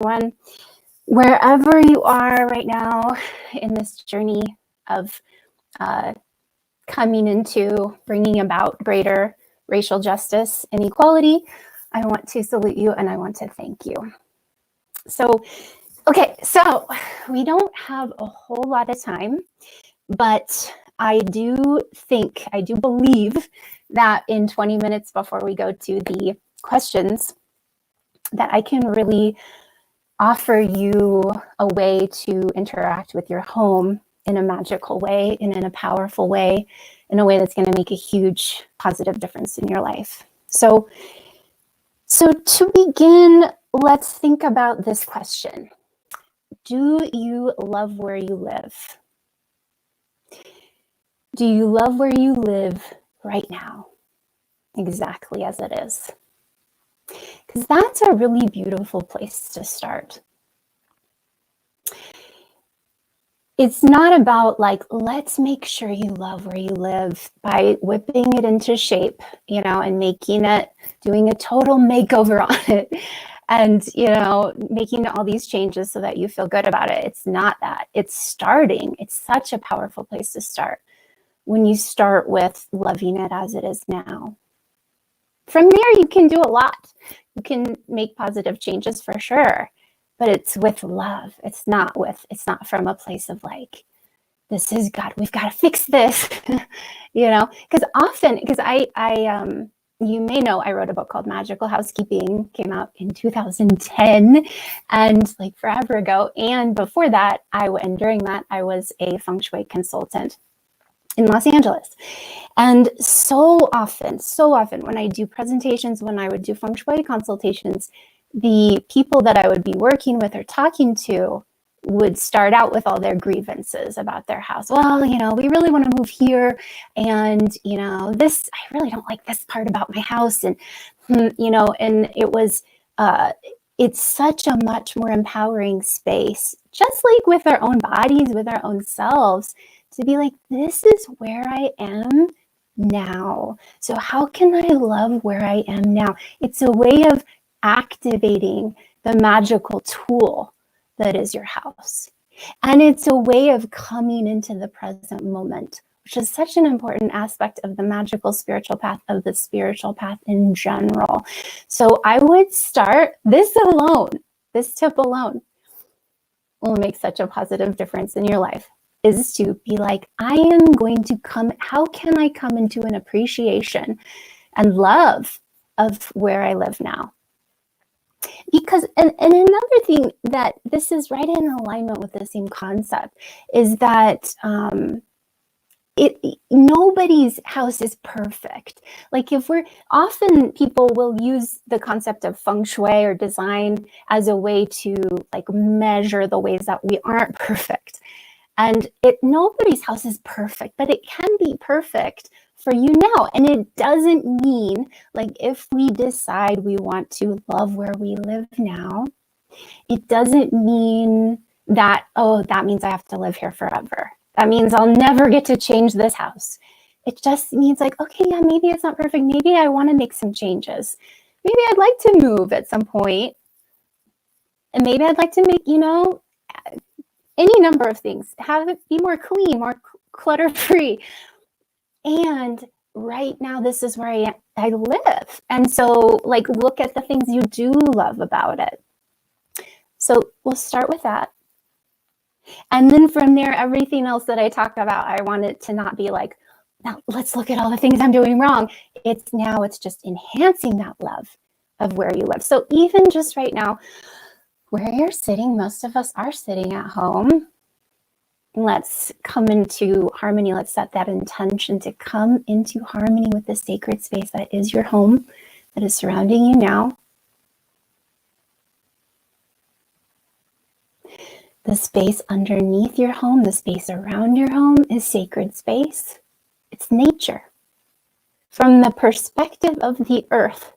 everyone. Wherever you are right now in this journey of coming into bringing about greater racial justice and equality, I want to salute you and I want to thank you. So we don't have a whole lot of time, but I do believe that in 20 minutes before we go to the questions, that I can really offer you a way to interact with your home in a magical way and in a powerful way, in a way that's going to make a huge positive difference in your life. So to begin, let's think about this question. Do you love where you live? Do you love where you live right now, exactly as it is? Because that's a really beautiful place to start. It's not about like, let's make sure you love where you live by whipping it into shape, and doing a total makeover on it and, making all these changes so that you feel good about it. It's not that. It's starting. It's such a powerful place to start when you start with loving it as it is now. From there, you can do a lot. You can make positive changes for sure. But it's with love. It's not from a place of like, this is God, we've got to fix this, because you may know, I wrote a book called Magical Housekeeping, came out in 2010 and like forever ago. And before that, during that, I was a feng shui consultant in Los Angeles. And so often when I do presentations, when I would do feng shui consultations, the people that I would be working with or talking to would start out with all their grievances about their house. Well, we really want to move here. And, I really don't like this part about my house. And, and it was, it's such a much more empowering space, just like with our own bodies, with our own selves, to be like, this is where I am now. So how can I love where I am now? It's a way of activating the magical tool that is your house. And it's a way of coming into the present moment, which is such an important aspect of the magical spiritual path, of the spiritual path in general. So I would start this tip alone will make such a positive difference in your life, is to be like, how can I come into an appreciation and love of where I live now? Because, and another thing that this is right in alignment with the same concept is that nobody's house is perfect. Like often people will use the concept of feng shui or design as a way to like measure the ways that we aren't perfect. And nobody's house is perfect, but it can be perfect for you now. And it doesn't mean, like, if we decide we want to love where we live now, it doesn't mean that, that means I have to live here forever. That means I'll never get to change this house. It just means like, okay, yeah, maybe it's not perfect. Maybe I want to make some changes. Maybe I'd like to move at some point. And maybe I'd like to make, any number of things, have it be more clean, more clutter-free. And right now, this is where I live. And so like, look at the things you do love about it. So we'll start with that. And then from there, everything else that I talk about, I want it to not be like, now let's look at all the things I'm doing wrong. It's just enhancing that love of where you live. So even just right now, where you're sitting, most of us are sitting at home. Let's come into harmony. Let's set that intention to come into harmony with the sacred space that is your home, that is surrounding you now. The space underneath your home, the space around your home is sacred space. It's nature. From the perspective of the earth,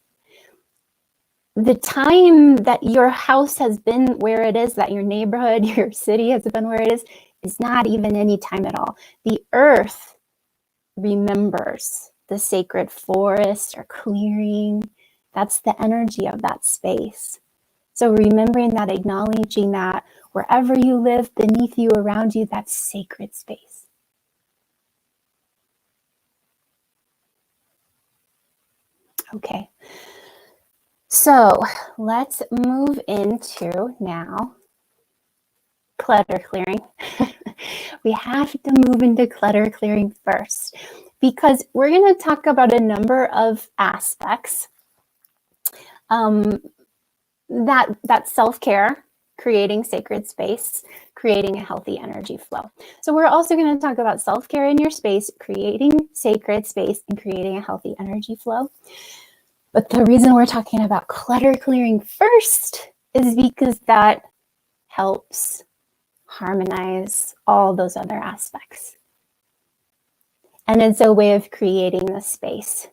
the time that your house has been where it is, that your neighborhood, your city has been where it is not even any time at all. The earth remembers the sacred forest or clearing. That's the energy of that space. So remembering that, acknowledging that wherever you live, beneath you, around you, that's sacred space. Okay. So let's move into now clutter clearing. We have to move into clutter clearing first, because we're going to talk about a number of aspects that self-care, creating sacred space, creating a healthy energy flow. So we're also going to talk about self-care in your space, creating sacred space, and creating a healthy energy flow. But the reason we're talking about clutter clearing first is because that helps harmonize all those other aspects. And it's a way of creating the space.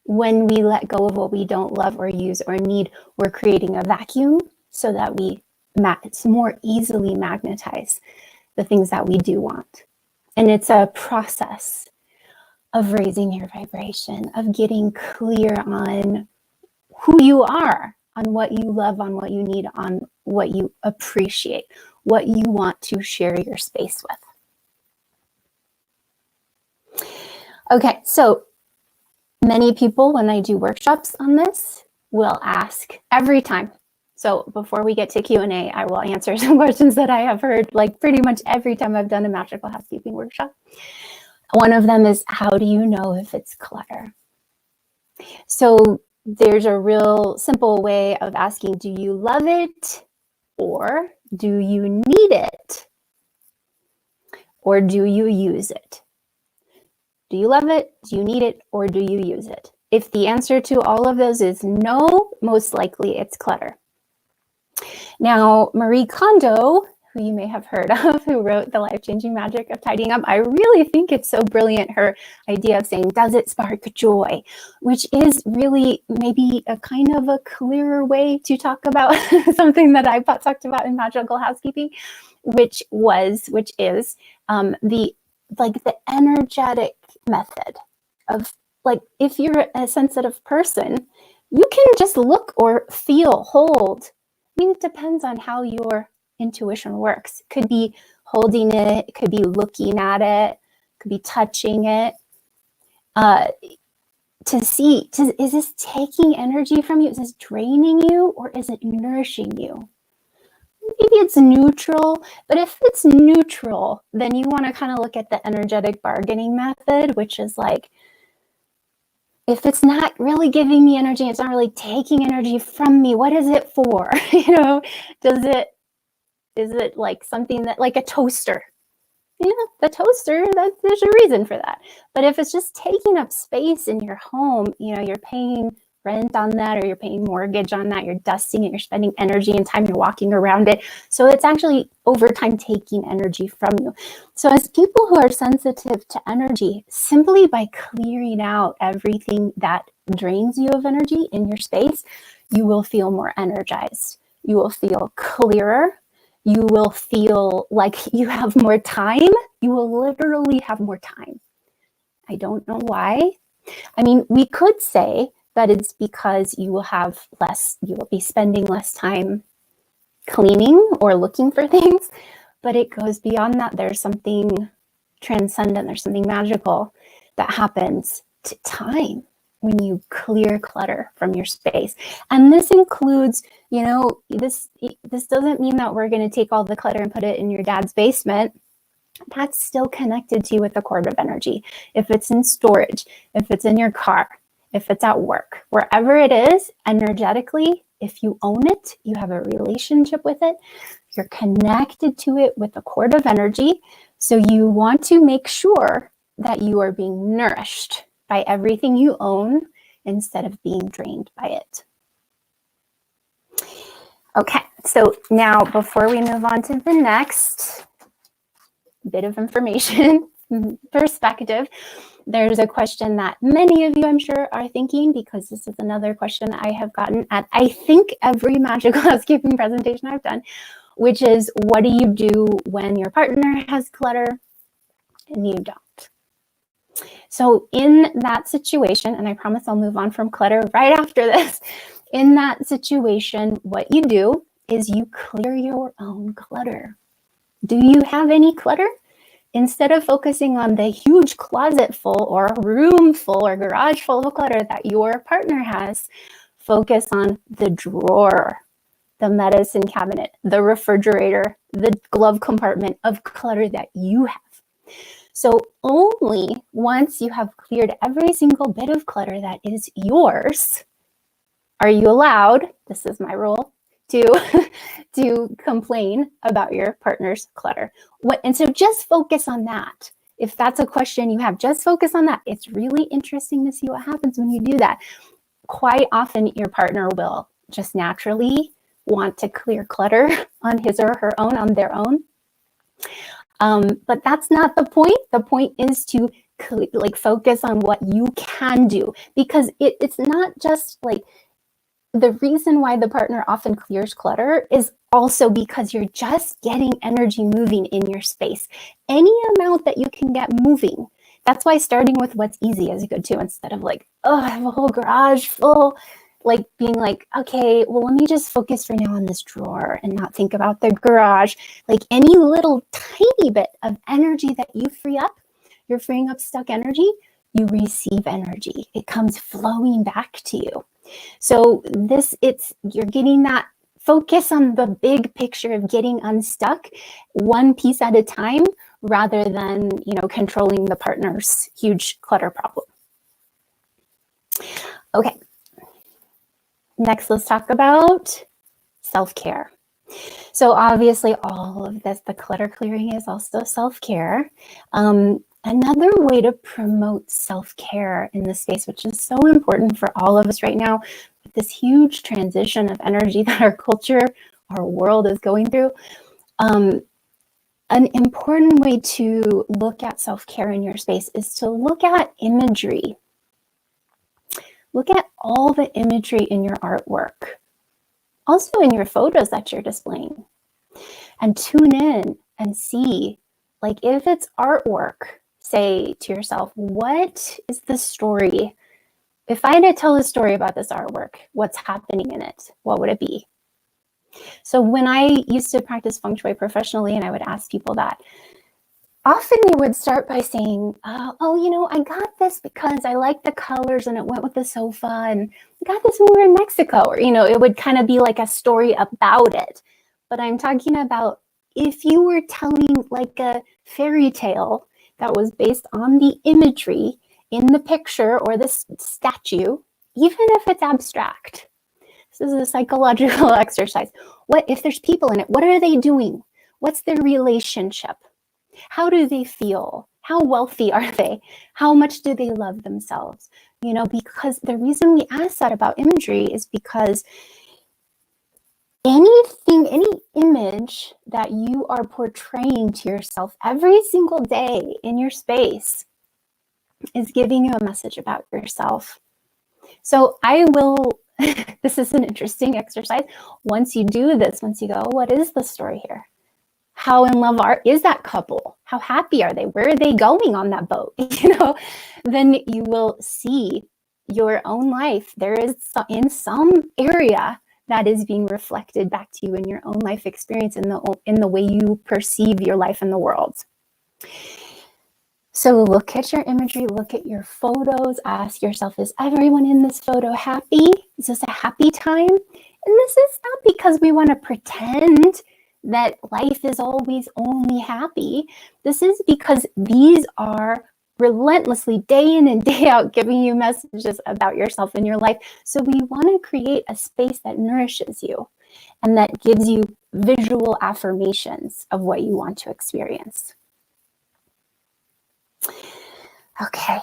When we let go of what we don't love or use or need, we're creating a vacuum so that we more easily magnetize the things that we do want. And it's a process of raising your vibration, of getting clear on who you are, on what you love, on what you need, on what you appreciate, what you want to share your space with. Okay, so many people, when I do workshops on this, will ask every time. So before we get to Q&A, I will answer some questions that I have heard like pretty much every time I've done a magical housekeeping workshop. One of them is, how do you know if it's clutter? So there's a real simple way of asking, do you love it? Or do you need it? Or do you use it? Do you love it? Do you need it? Or do you use it? If the answer to all of those is no, most likely it's clutter. Now, Marie Kondo, who you may have heard of, who wrote The Life-Changing Magic of Tidying Up, I really think it's so brilliant, her idea of saying, does it spark joy? Which is really maybe a kind of a clearer way to talk about something that I talked about in magical housekeeping, which is the energetic method of, like, if you're a sensitive person, you can just look or feel, hold. I mean, it depends on how your intuition works. It could be holding it, it could be looking at it, it could be touching it, to see, is this taking energy from you? Is this draining you, or is it nourishing you? Maybe it's neutral, but if it's neutral, then you want to kind of look at the energetic bargaining method, which is like, if it's not really giving me energy, it's not really taking energy from me, what is it for? You know, is it like something that, like a toaster? Yeah, the toaster, there's a reason for that. But if it's just taking up space in your home, you know, you're paying rent on that, or you're paying mortgage on that, you're dusting it, you're spending energy and time, you're walking around it. So it's actually over time taking energy from you. So as people who are sensitive to energy, simply by clearing out everything that drains you of energy in your space, you will feel more energized. You will feel clearer. You will feel like you have more time. You will literally have more time. I don't know why. I mean, we could say that it's because you will be spending less time cleaning or looking for things, but it goes beyond that. There's something transcendent, there's something magical that happens to time when you clear clutter from your space. And this includes, you know, this doesn't mean that we're going to take all the clutter and put it in your dad's basement. That's still connected to you with a cord of energy. If it's in storage, if it's in your car, if it's at work, wherever it is, energetically, if you own it, you have a relationship with it, you're connected to it with a cord of energy. So you want to make sure that you are being nourished by everything you own instead of being drained by it. Okay, so now before we move on to the next bit of information, perspective, there's a question that many of you, I'm sure, are thinking, because this is another question I have gotten at, I think, every magical housekeeping presentation I've done, which is, what do you do when your partner has clutter and you don't? So in that situation, and I promise I'll move on from clutter right after this, in that situation, what you do is you clear your own clutter. Do you have any clutter? Instead of focusing on the huge closet full or room full or garage full of clutter that your partner has, focus on the drawer, the medicine cabinet, the refrigerator, the glove compartment of clutter that you have. So only once you have cleared every single bit of clutter that is yours, are you allowed, this is my rule, to complain about your partner's clutter. And so just focus on that. If that's a question you have, just focus on that. It's really interesting to see what happens when you do that. Quite often your partner will just naturally want to clear clutter on his or her own, on their own. But that's not the point. The point is to focus on what you can do, because it's not just like, the reason why the partner often clears clutter is also because you're just getting energy moving in your space. Any amount that you can get moving. That's why starting with what's easy is good too, instead of like, oh, I have a whole garage full, like being like, okay, well, let me just focus for now on this drawer and not think about the garage. Like any little tiny bit of energy that you free up, you're freeing up stuck energy, you receive energy. It comes flowing back to you. So you're getting that focus on the big picture of getting unstuck one piece at a time, rather than, controlling the partner's huge clutter problem. Okay. Next, let's talk about self-care. So obviously all of this, the clutter clearing, is also self-care. Another way to promote self-care in this space, which is so important for all of us right now, with this huge transition of energy that our culture, our world is going through, an important way to look at self-care in your space is to look at imagery. Look at all the imagery in your artwork, also in your photos that you're displaying, and tune in and see, like, if it's artwork, say to yourself, what is the story? If I had to tell a story about this artwork, what's happening in it? What would it be? So when I used to practice feng shui professionally, and I would ask people that, often they would start by saying, oh, I got this because I like the colors and it went with the sofa, and I got this when we were in Mexico, or, it would kind of be like a story about it. But I'm talking about if you were telling like a fairy tale that was based on the imagery in the picture or the statue, even if it's abstract. This is a psychological exercise. What if there's people in it? What are they doing? What's their relationship? How do they feel? How wealthy are they? How much do they love themselves? Because the reason we ask that about imagery is because any image that you are portraying to yourself every single day in your space is giving you a message about yourself. So this is an interesting exercise. Once you do this, once you go, what is the story here? How in love is that couple? How happy are they? Where are they going on that boat? Then you will see your own life. There is in some area that is being reflected back to you in your own life experience, in the way you perceive your life in the world. So look at your imagery, look at your photos, ask yourself, is everyone in this photo happy? Is this a happy time? And this is not because we want to pretend that life is always only happy. This is because these are relentlessly, day in and day out, giving you messages about yourself and your life. So we want to create a space that nourishes you and that gives you visual affirmations of what you want to experience. Okay.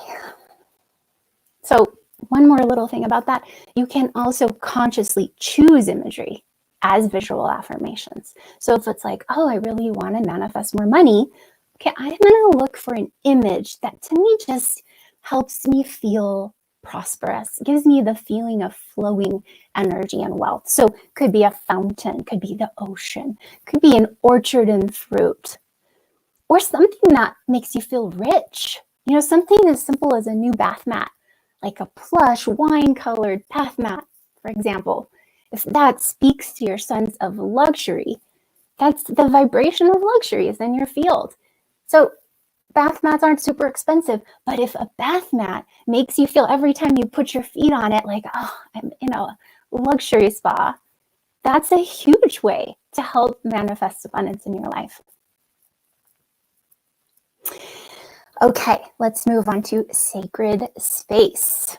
So one more little thing about that, you can also consciously choose imagery as visual affirmations. So if it's like, oh, I really want to manifest more money, okay, I'm going to look for an image that to me just helps me feel prosperous, gives me the feeling of flowing energy and wealth. So could be a fountain, could be the ocean, could be an orchard and fruit, or something that makes you feel rich, Something as simple as a new bath mat, like a plush wine-colored bath mat, for example. If that speaks to your sense of luxury, that's the vibration of luxury is in your field. So bath mats aren't super expensive, but if a bath mat makes you feel every time you put your feet on it like, oh, I'm in a luxury spa, that's a huge way to help manifest abundance in your life. Okay, let's move on to sacred space.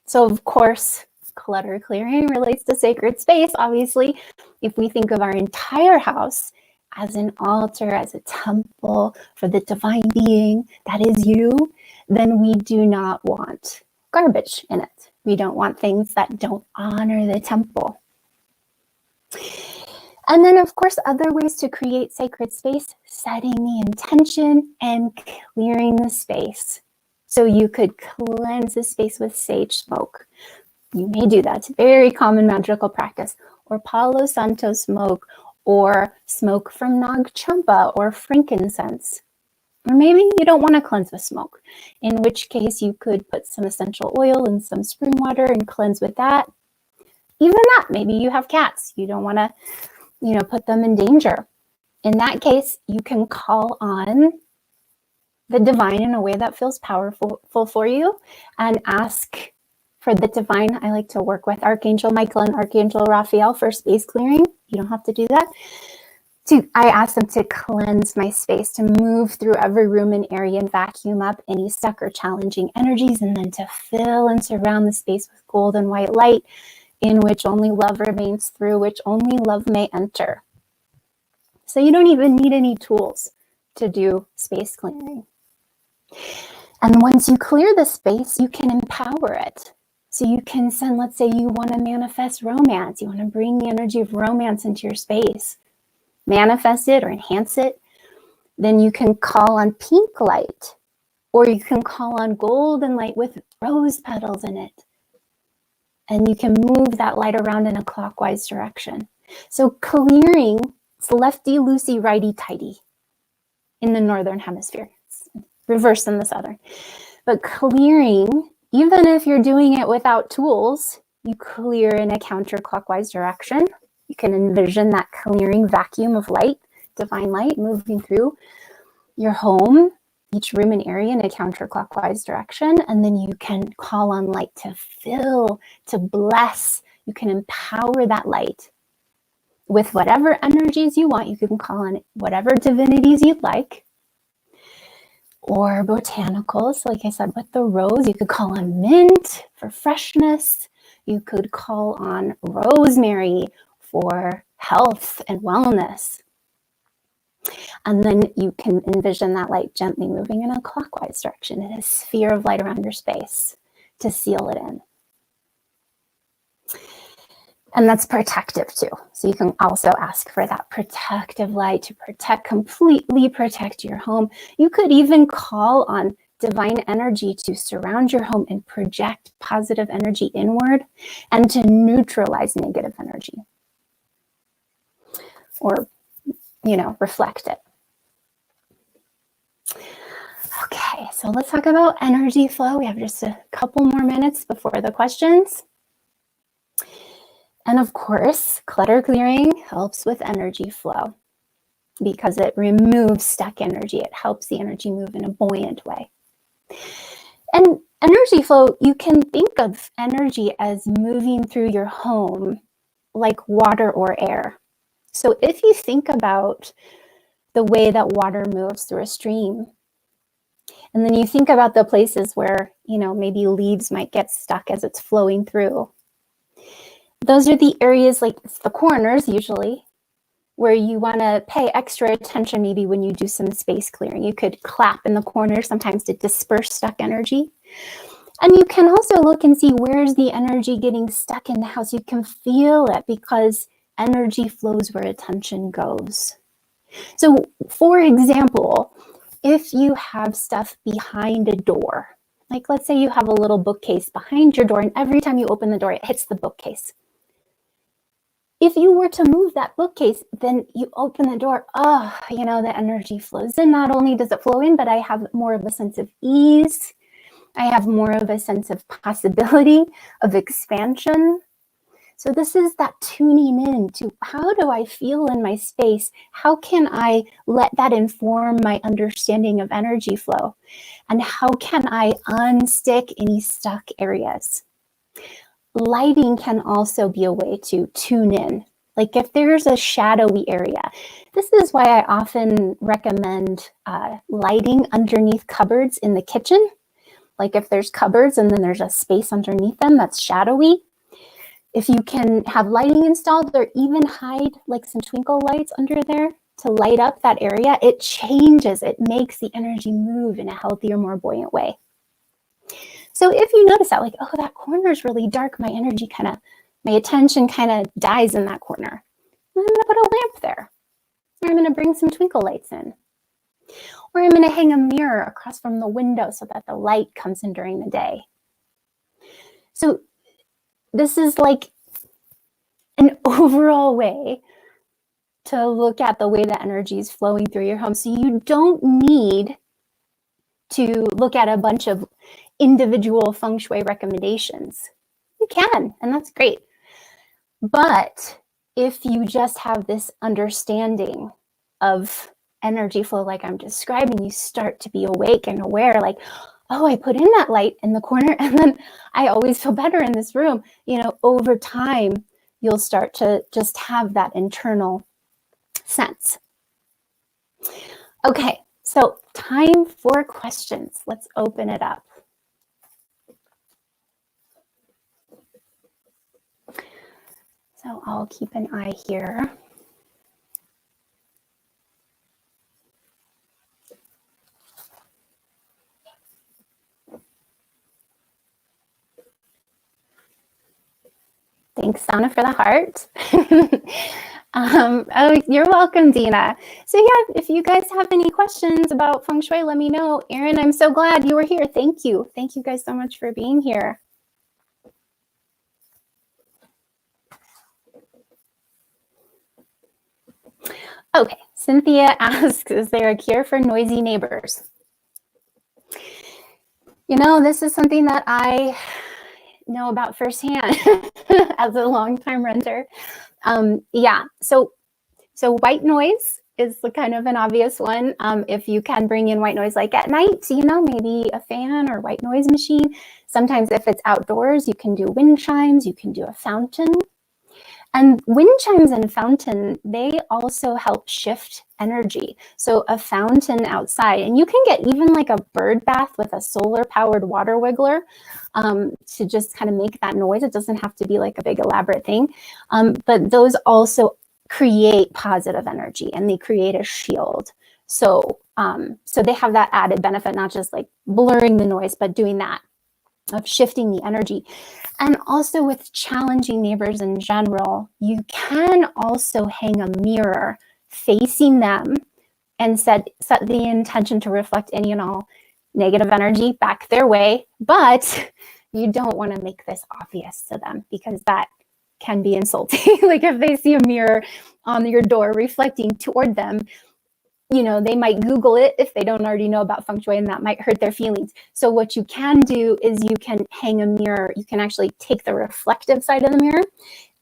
So of course, clutter clearing relates to sacred space. Obviously, if we think of our entire house as an altar, as a temple for the divine being that is you, then we do not want garbage in it. We don't want things that don't honor the temple. And then, of course, other ways to create sacred space, setting the intention and clearing the space. So you could cleanse the space with sage smoke. You may do that. It's a very common magical practice. Or Palo Santo smoke, or smoke from Nag Champa, or frankincense. Or maybe you don't want to cleanse with smoke, in which case you could put some essential oil and some spring water and cleanse with that. Even that, maybe you have cats. You don't want to put them in danger. In that case, you can call on the divine in a way that feels powerful for you and ask for the divine. I like to work with Archangel Michael and Archangel Raphael for space clearing. You don't have to do that. I ask them to cleanse my space, to move through every room and area and vacuum up any stuck or challenging energies, and then to fill and surround the space with gold and white light, in which only love remains, through which only love may enter. So you don't even need any tools to do space clearing. And once you clear the space, you can empower it. So you can send, let's say you want to manifest romance. You want to bring the energy of romance into your space. Manifest it or enhance it. Then you can call on pink light, or you can call on golden light with rose petals in it. And you can move that light around in a clockwise direction. So clearing, it's lefty-loosey, righty-tighty in the northern hemisphere. It's reverse in the southern. But clearing, even if you're doing it without tools, you clear in a counterclockwise direction. You can envision that clearing vacuum of light, divine light, moving through your home, each room and area in a counterclockwise direction. And then you can call on light to fill, to bless. You can empower that light with whatever energies you want. You can call on whatever divinities you'd like, or botanicals. Like I said, with the rose, you could call on mint for freshness. You could call on rosemary for health and wellness. And then you can envision that light gently moving in a clockwise direction in a sphere of light around your space to seal it in. And that's protective too. So you can also ask for that protective light to completely protect your home. You could even call on divine energy to surround your home and project positive energy inward and to neutralize negative energy. Or, reflect it. Okay, so let's talk about energy flow. We have just a couple more minutes before the questions. And of course, clutter clearing helps with energy flow because it removes stuck energy. It helps the energy move in a buoyant way. And energy flow, you can think of energy as moving through your home like water or air. So if you think about the way that water moves through a stream, and then you think about the places where, maybe leaves might get stuck as it's flowing through. Those are the areas, like it's the corners usually, where you want to pay extra attention maybe when you do some space clearing. You could clap in the corner sometimes to disperse stuck energy. And you can also look and see where's the energy getting stuck in the house. You can feel it because energy flows where attention goes. So, for example, if you have stuff behind a door, like let's say you have a little bookcase behind your door, and every time you open the door, it hits the bookcase. If you were to move that bookcase, then you open the door, the energy flows in. Not only does it flow in, but I have more of a sense of ease. I have more of a sense of possibility, of expansion. So this is that tuning in to how do I feel in my space? How can I let that inform my understanding of energy flow? And how can I unstick any stuck areas? Lighting can also be a way to tune in. Like if there's a shadowy area, this is why I often recommend lighting underneath cupboards in the kitchen. Like if there's cupboards and then there's a space underneath them that's shadowy, if you can have lighting installed or even hide like some twinkle lights under there to light up that area, it changes, it makes the energy move in a healthier, more buoyant way. So if you notice that, like, oh, that corner is really dark, my attention kind of dies in that corner, I'm going to put a lamp there. Or I'm going to bring some twinkle lights in. Or I'm going to hang a mirror across from the window so that the light comes in during the day. So this is like an overall way to look at the way the energy is flowing through your home. So you don't need to look at a bunch of individual feng shui recommendations. You can, and that's great. But if you just have this understanding of energy flow like I'm describing, you start to be awake and aware, like, oh, I put in that light in the corner and then I always feel better in this room. Over time, you'll start to just have that internal sense. Okay, so time for questions. Let's open it up. So I'll keep an eye here. Thanks, Donna, for the heart. Oh, you're welcome, Dina. So yeah, if you guys have any questions about feng shui, let me know. Erin, I'm so glad you were here. Thank you. Thank you guys so much for being here. Okay, Cynthia asks, is there a cure for noisy neighbors? This is something that I know about firsthand as a longtime renter. Yeah, so white noise is kind of an obvious one. If you can bring in white noise like at night, maybe a fan or white noise machine. Sometimes if it's outdoors, you can do wind chimes, you can do a fountain. And wind chimes and fountain, they also help shift energy. So a fountain outside, and you can get even like a bird bath with a solar powered water wiggler to just kind of make that noise. It doesn't have to be like a big elaborate thing, but those also create positive energy and they create a shield. So they have that added benefit, not just like blurring the noise, but doing that of shifting the energy. And also with challenging neighbors in general, you can also hang a mirror facing them and set the intention to reflect any and all negative energy back their way. But you don't want to make this obvious to them because that can be insulting. Like if they see a mirror on your door reflecting toward them, they might Google it if they don't already know about feng shui, and that might hurt their feelings. So what you can do is you can hang a mirror. You can actually take the reflective side of the mirror,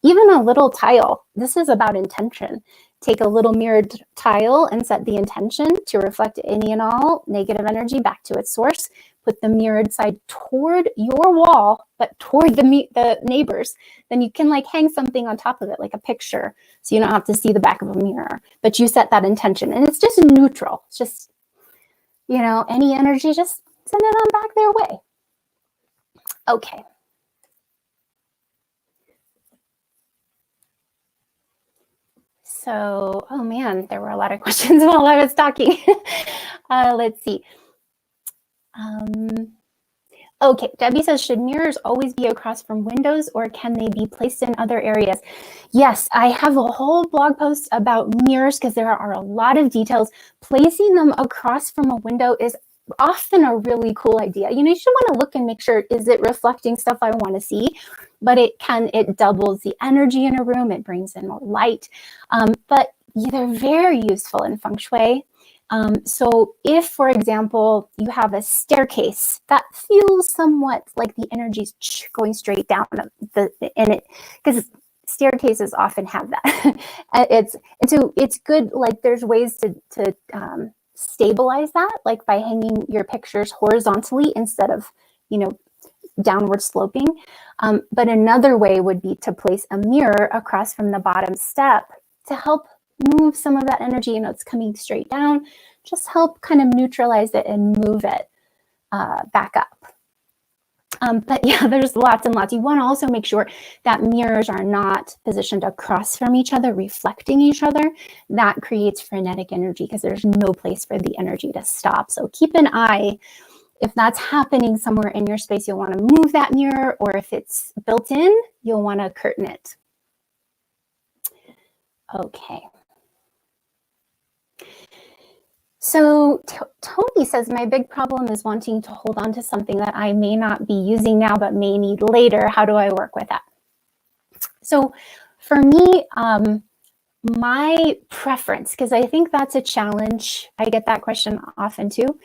even a little tile. This is about intention. Take a little mirrored tile and set the intention to reflect any and all negative energy back to its source. Put the mirrored side toward your wall, but toward the neighbors. Then you can like hang something on top of it, like a picture, so you don't have to see the back of a mirror, but you set that intention. And it's just neutral. It's just, any energy, just send it on back their way. Okay. So, oh man, there were a lot of questions while I was talking. Let's see. Okay, Debbie says, should mirrors always be across from windows or can they be placed in other areas? Yes, I have a whole blog post about mirrors because there are a lot of details. Placing them across from a window is often a really cool idea. You should want to look and make sure, is it reflecting stuff I want to see? But it doubles the energy in a room. It brings in more light. But they're very useful in feng shui. So if, for example, you have a staircase that feels somewhat like the energy's going straight down in it, because staircases often have that. So it's good. Like there's ways to stabilize that, like by hanging your pictures horizontally instead of, downward sloping. But another way would be to place a mirror across from the bottom step to help move some of that energy. It's coming straight down. Just help kind of neutralize it and move it back up. But yeah, there's lots and lots. You want to also make sure that mirrors are not positioned across from each other, reflecting each other. That creates frenetic energy because there's no place for the energy to stop. So keep an eye. If that's happening somewhere in your space, you'll want to move that mirror, or if it's built in, you'll want to curtain it. Okay. So Tony says, my big problem is wanting to hold on to something that I may not be using now, but may need later. How do I work with that? So for me, my preference, because I think that's a challenge. I get that question often too.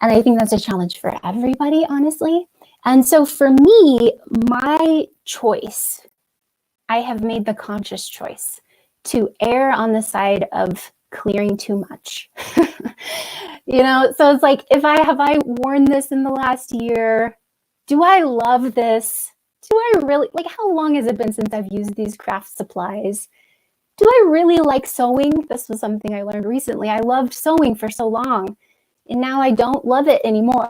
And I think that's a challenge for everybody, honestly. And so for me, my choice, I have made the conscious choice to err on the side of clearing too much. So it's like, have I worn this in the last year? Do I love this? Do I really, how long has it been since I've used these craft supplies? Do I really like sewing? This was something I learned recently. I loved sewing for so long, and now I don't love it anymore.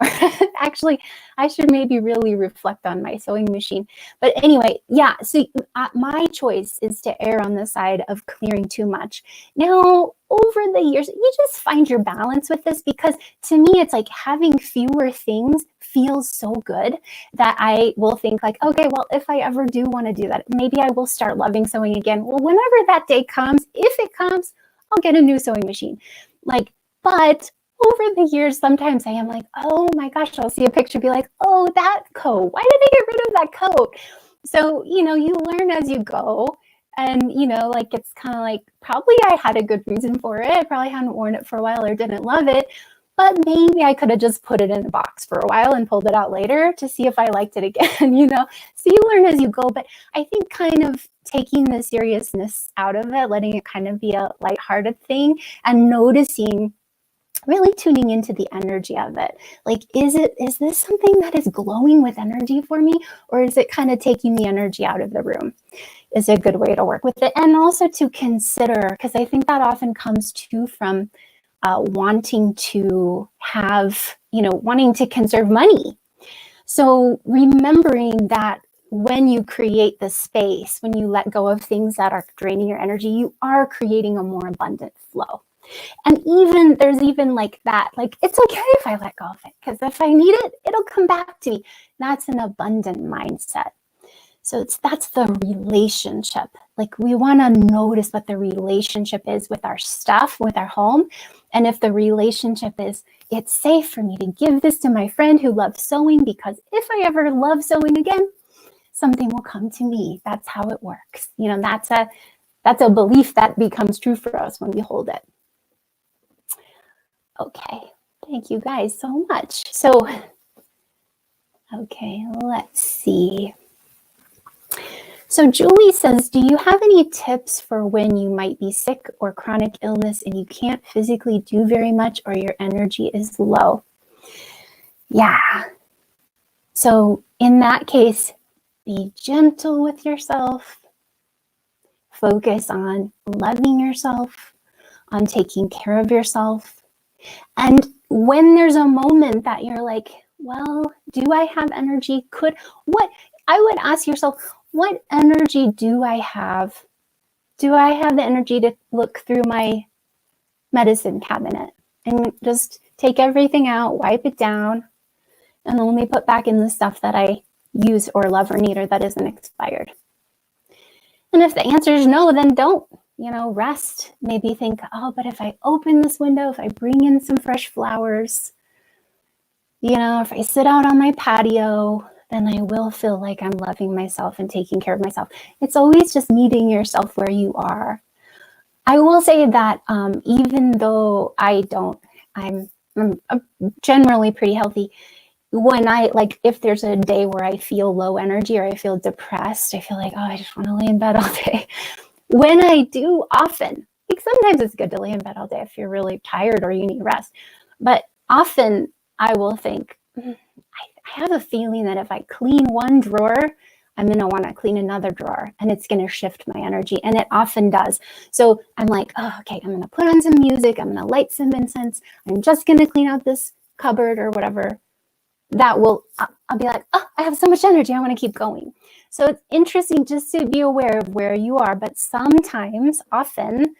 Actually, I should maybe really reflect on my sewing machine. But anyway, yeah, so my choice is to err on the side of clearing too much. Now, over the years, you just find your balance with this, because to me, it's like having fewer things feels so good that I will think like, okay, well, if I ever do want to do that, maybe I will start loving sewing again. Well, whenever that day comes, if it comes, I'll get a new sewing machine. But over the years, sometimes I am like, oh my gosh, I'll see a picture, be like, oh, that coat, why did they get rid of that coat? So, you learn as you go. And, it's kind of like, probably I had a good reason for it. I probably hadn't worn it for a while or didn't love it. But maybe I could have just put it in a box for a while and pulled it out later to see if I liked it again, So you learn as you go. But I think kind of taking the seriousness out of it, letting it kind of be a lighthearted thing, and noticing, really tuning into the energy of it. Like, is this something that is glowing with energy for me? Or is it kind of taking the energy out of the room? Is a good way to work with it. And also to consider, because I think that often comes too from wanting to have, wanting to conserve money. So remembering that when you create the space, when you let go of things that are draining your energy, you are creating a more abundant flow. And there's even like that, like, it's okay if I let go of it, because if I need it, it'll come back to me. That's an abundant mindset. So that's the relationship. Like, we want to notice what the relationship is with our stuff, with our home. And if the relationship is, it's safe for me to give this to my friend who loves sewing, because if I ever love sewing again, something will come to me. That's how it works. That's a belief that becomes true for us when we hold it. Okay, thank you guys so much. So, okay, let's see. So Julie says, do you have any tips for when you might be sick or chronic illness and you can't physically do very much, or your energy is low? Yeah. So in that case, be gentle with yourself. Focus on loving yourself, on taking care of yourself. And when there's a moment that you're like, well, do I have energy? I would ask yourself, what energy do I have? Do I have the energy to look through my medicine cabinet and just take everything out, wipe it down, and only put back in the stuff that I use or love or need, or that isn't expired? And if the answer is no, then don't, rest. Maybe think, oh, but if I open this window, if I bring in some fresh flowers, You know, if I sit out on my patio, then I will feel like I'm loving myself and taking care of myself. It's always just meeting yourself where you are. I will say that even though I'm generally pretty healthy. When if there's a day where I feel low energy or I feel depressed, I feel like, oh, I just want to lay in bed all day. When I do often, like sometimes it's good to lay in bed all day if you're really tired or you need rest. But often I will think, I have a feeling that if I clean one drawer, I'm going to want to clean another drawer and it's going to shift my energy. And it often does. So I'm like, oh, okay, I'm going to put on some music. I'm going to light some incense. I'm just going to clean out this cupboard or whatever. I'll be like, oh, I have so much energy. I want to keep going. So it's interesting just to be aware of where you are. But sometimes, often,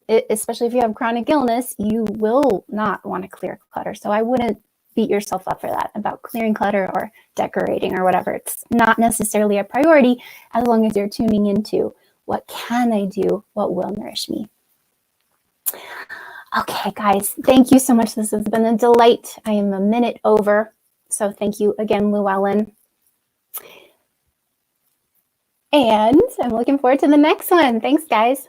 especially if you have chronic illness, you will not want to clear clutter. So I wouldn't beat yourself up for that about clearing clutter or decorating or whatever. It's not necessarily a priority as long as you're tuning into what can I do, what will nourish me. Okay, guys, thank you so much. This has been a delight. I am a minute over. So thank you again, Llewellyn. And I'm looking forward to the next one. Thanks, guys.